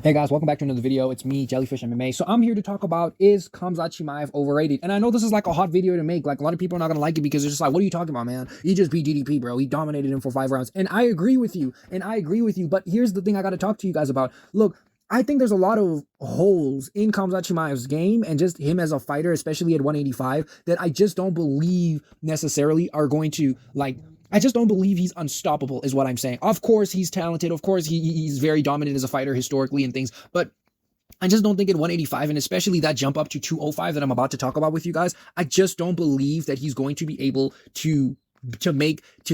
Hey guys, welcome back to another video. It's me, JellyFish MMA. So I'm here to talk about, is Khamzat Chimaev overrated? And I know this is like a hot video to make. Like, a lot of people are not gonna like it because it's just like, what are you talking about, man? He just beat DDP, bro. He dominated him for 5 rounds. And I agree with you. But here's the thing I gotta talk to you guys about. Look, I think there's a lot of holes in Khamzat Chimaev's game and just him as a fighter, especially at 185, that I just don't believe necessarily are going to, like, I just don't believe he's unstoppable, is what I'm saying. Of course, he's talented. Of course, he's very dominant as a fighter historically and things. But I just don't think at 185, and especially that jump up to 205 that I'm about to talk about with you guys, I just don't believe that he's going to be able to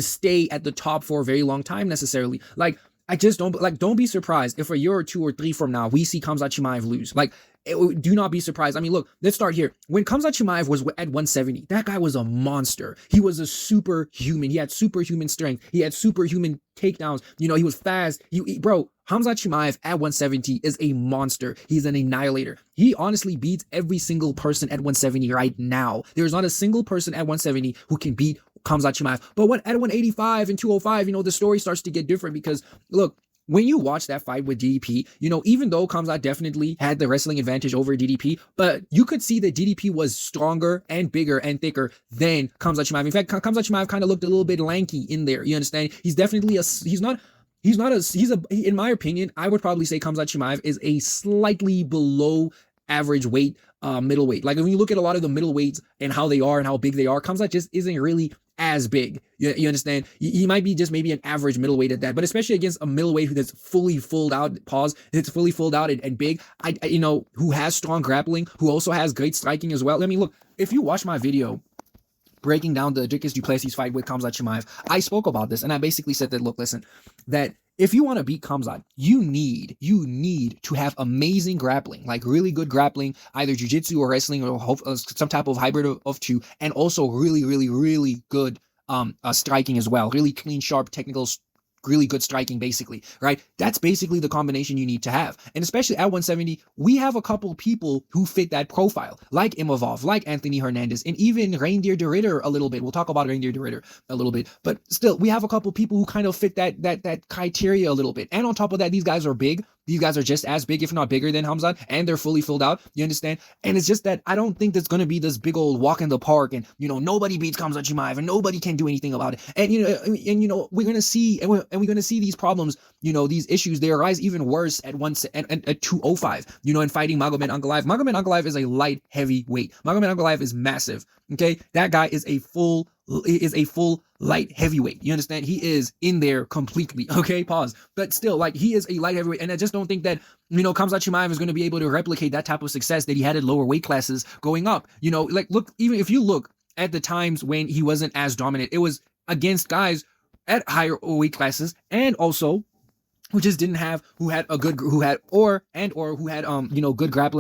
stay at the top for a very long time necessarily. Like, I just don't be surprised if a year or 2 or 3 from now we see Khamzat Chimaev lose. Like, do not be surprised. I mean, look, let's start here. When Khamzat Chimaev was at 170, that guy was a monster. He was a superhuman. He had superhuman strength. He had superhuman takedowns. You know, he was fast. Bro, Khamzat Chimaev at 170 is a monster. He's an annihilator. He honestly beats every single person at 170 right now. There's not a single person at 170 who can beat Khamzat Chimaev. But when at 185 and 205, you know, the story starts to get different because, look, when you watch that fight with DDP, you know, even though Khamzat definitely had the wrestling advantage over DDP, but you could see that DDP was stronger and bigger and thicker than Khamzat Chimaev. In fact, Khamzat Chimaev kind of looked a little bit lanky in there. You understand? He's definitely in my opinion, I would probably say Khamzat Chimaev is a slightly below average weight, middleweight. Like, when you look at a lot of the middleweights and how they are and how big they are, Khamzat just isn't really as big. You understand? He might be just maybe an average middleweight at that, but especially against a middleweight that's fully filled out, it's fully filled out and big, you know, who has strong grappling, who also has great striking as well. I mean, look, if you watch my video breaking down the Dricus du Plessis fight with Khamzat Chimaev, I spoke about this and I basically said that, look, listen, that if you want to beat Khamzat, you need to have amazing grappling, like really good grappling, either jiu-jitsu or wrestling or some type of hybrid of two, and also really good striking as well, really clean, sharp, technical, really good striking, basically, right? That's basically the combination you need to have. And especially at 170, we have a couple people who fit that profile, like Imavov, like Anthony Hernandez, and even Reindeer de Ridder a little bit. We'll talk about Reindeer de Ridder a little bit, but still, we have a couple people who kind of fit that criteria a little bit. And on top of that, these guys are big. These guys are just as big, if not bigger than Khamzat, and they're fully filled out. You understand? And it's just that I don't think there's going to be this big old walk in the park and, you know, nobody beats Khamzat Chimaev and nobody can do anything about it. And, you know, we're going to see, and we're going to see these problems, you know, these issues, they arise even worse at 205, you know, in fighting Magomed Ankalaev. Magomed Ankalaev is a light heavyweight. Magomed Ankalaev is massive. Okay. That guy is a full light heavyweight. You understand? He is in there completely. Okay, pause. But still, like, he is a light heavyweight, and I just don't think that, you know, Khamzat Chimaev is going to be able to replicate that type of success that he had at lower weight classes going up. You know, like, look, even if you look at the times when he wasn't as dominant, it was against guys at higher weight classes and also who just didn't have, who had good grappling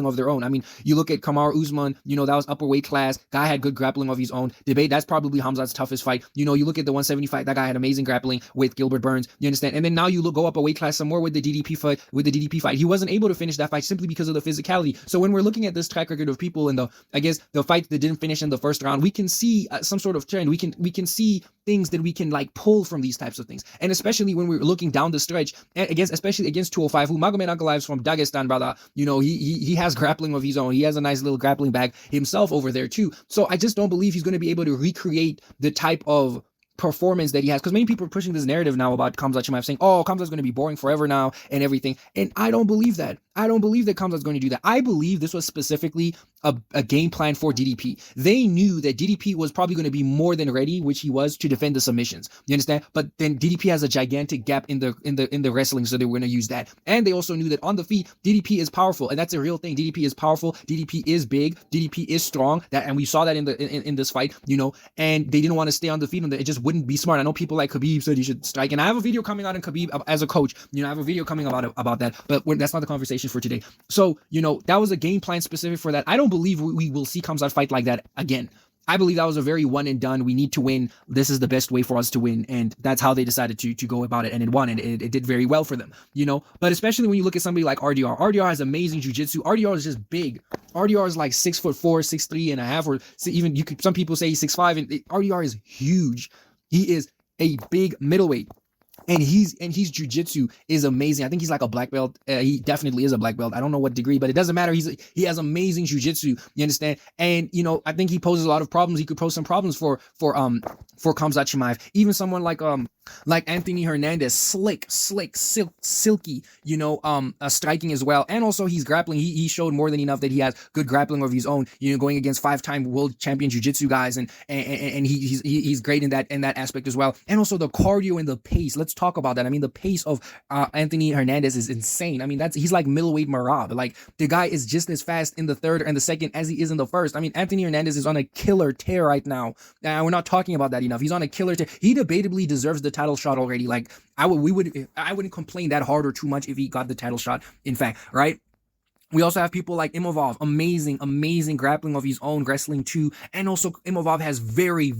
of their own. I mean, you look at Kamaru Usman, you know, that was upper weight class. Guy had good grappling of his own. Debate, that's probably Khamzat's toughest fight. You know, you look at the 170 fight, that guy had amazing grappling with Gilbert Burns. You understand? And then now you go up a weight class some more with the DDP fight. He wasn't able to finish that fight simply because of the physicality. So when we're looking at this track record of people and the fights that didn't finish in the first round, we can see some sort of trend. We can see things that we can, like, pull from these types of things. And especially when we're looking down the stretch, especially against 205, who Magomed Ankalaev's from Dagestan, brother. You know, he has grappling of his own. He has a nice little grappling bag himself over there too. So I just don't believe he's going to be able to recreate the type of performance that he has, because many people are pushing this narrative now about Khamzat Chimaev, saying, oh, Khamzat's going to be boring forever now and everything. And I don't believe that. I don't believe that Khamzat's going to do that. I believe this was specifically a game plan for DDP. They knew that DDP was probably going to be more than ready, which he was, to defend the submissions. You understand? But then DDP has a gigantic gap in the wrestling, so they were going to use that. And they also knew that on the feet, DDP is powerful, and that's a real thing. DDP is powerful. DDP is big. DDP is strong. And we saw that in this fight. You know, and they didn't want to stay on the feet, and it just wouldn't be smart. I know people like Khabib said he should strike, and I have a video coming out on Khabib as a coach. You know, I have a video coming about that, but that's not the conversation for today. So, you know, that was a game plan specific for that. I don't believe we will see Khamzat fight like that again. I believe that was a very one and done. We need to win. This is the best way for us to win. And that's how they decided to go about it. And it won. And it did very well for them, you know. But especially when you look at somebody like RDR. RDR has amazing jiu-jitsu. RDR is just big. RDR is like 6'4", 6'3.5", or even some people say he's 6'5", and RDR is huge. He is a big middleweight. and he's jujitsu is amazing. I think he's like a black belt. He definitely is a black belt. I don't know what degree, but it doesn't matter. He has amazing jujitsu. You understand? And you know, I think he poses a lot of problems. He could pose some problems for Khamzat Chimaev. Even someone like Anthony Hernandez, silky, you know, striking as well. And also he's grappling. He showed more than enough that he has good grappling of his own, you know, going against 5-time world champion jiu-jitsu guys. And he's great in that aspect as well. And also the cardio and the pace. Let's talk about that. I mean, the pace of Anthony Hernandez is insane. I mean, he's like middleweight Marab. Like, the guy is just as fast in the third and the second as he is in the first. I mean, Anthony Hernandez is on a killer tear right now. And we're not talking about that enough. He's on a killer tear. He debatably deserves the title shot already. Like, I wouldn't complain that hard or too much if he got the title shot, in fact, right? We also have people like Imavov, amazing grappling of his own, wrestling too. And also Imavov has very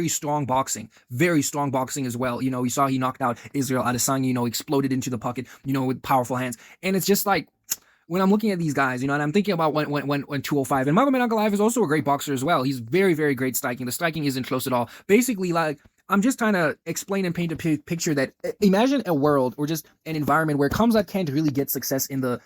strong boxing as well. You know, we saw he knocked out Israel Adesanya, you know, exploded into the pocket, you know, with powerful hands. And it's just like, when I'm looking at these guys, you know, and I'm thinking about when 205, and Magomed Ankalaev is also a great boxer as well. He's very great striking. The striking isn't close at all. Basically, like, I'm just trying to explain and paint a picture that, imagine a world or just an environment where Khamzat can't really get success in the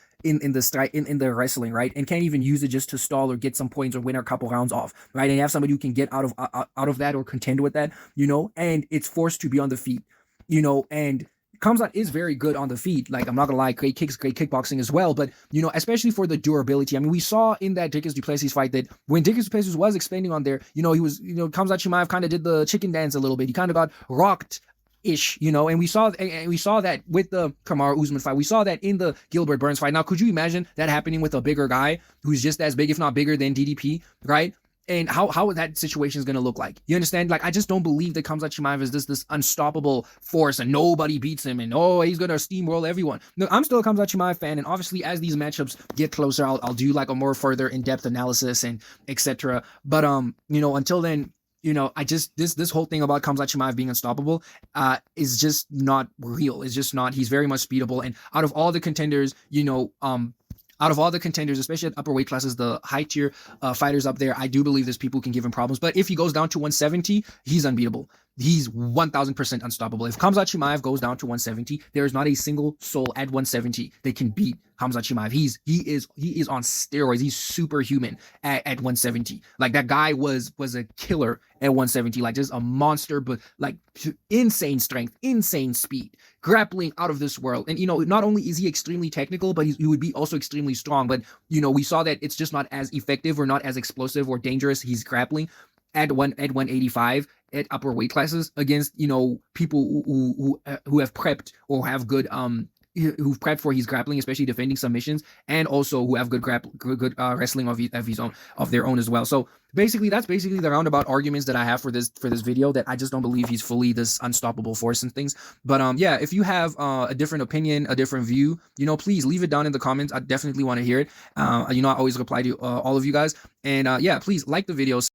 wrestling, right? And can't even use it just to stall or get some points or win a couple rounds off, right? And you have somebody who can get out of that or contend with that, you know, and it's forced to be on the feet, you know, and Khamzat is very good on the feet. Like, I'm not gonna lie, great kicks, great kickboxing as well. But, you know, especially for the durability. I mean, we saw in that Dricus du Plessis fight that when Dricus du Plessis was expanding on there, you know, Khamzat Chimaev kind of did the chicken dance a little bit. He kind of got rocked ish, you know, and we saw that with the Kamaru Usman fight. We saw that in the Gilbert Burns fight. Now, could you imagine that happening with a bigger guy who's just as big, if not bigger than DDP, right? And how that situation is going to look like. You understand? Like, I just don't believe that Khamzat Chimaev is this unstoppable force and nobody beats him and, oh, he's going to steamroll everyone. No, I'm still a Khamzat Chimaev fan, and obviously as these matchups get closer, I'll do like a more further in-depth analysis and etc. But you know, until then, you know, I just this whole thing about Khamzat Chimaev being unstoppable is just not real. It's just not. He's very much beatable, and out of all the contenders, you know, especially at upper weight classes, the high tier fighters up there, I do believe there's people who can give him problems. But if he goes down to 170, he's unbeatable. He's 1000% unstoppable. If Khamzat Chimaev goes down to 170, there is not a single soul at 170 that can beat Khamzat Chimaev. He is on steroids. He's superhuman at 170. Like, that guy was a killer at 170. Like, just a monster, but like insane strength, insane speed, grappling out of this world. And, you know, not only is he extremely technical, but he would be also extremely strong. But, you know, we saw that it's just not as effective or not as explosive or dangerous. He's grappling at 185 at upper weight classes against, you know, people who have prepped or have good who've prepped for his grappling, especially defending submissions, and also who have good wrestling of their own as well. So basically, that's basically the roundabout arguments that I have for this video, that I just don't believe he's fully this unstoppable force and things. But yeah, if you have a different opinion, a different view, you know, please leave it down in the comments. I definitely want to hear it. You know, I always reply to all of you guys. And yeah, please like the video.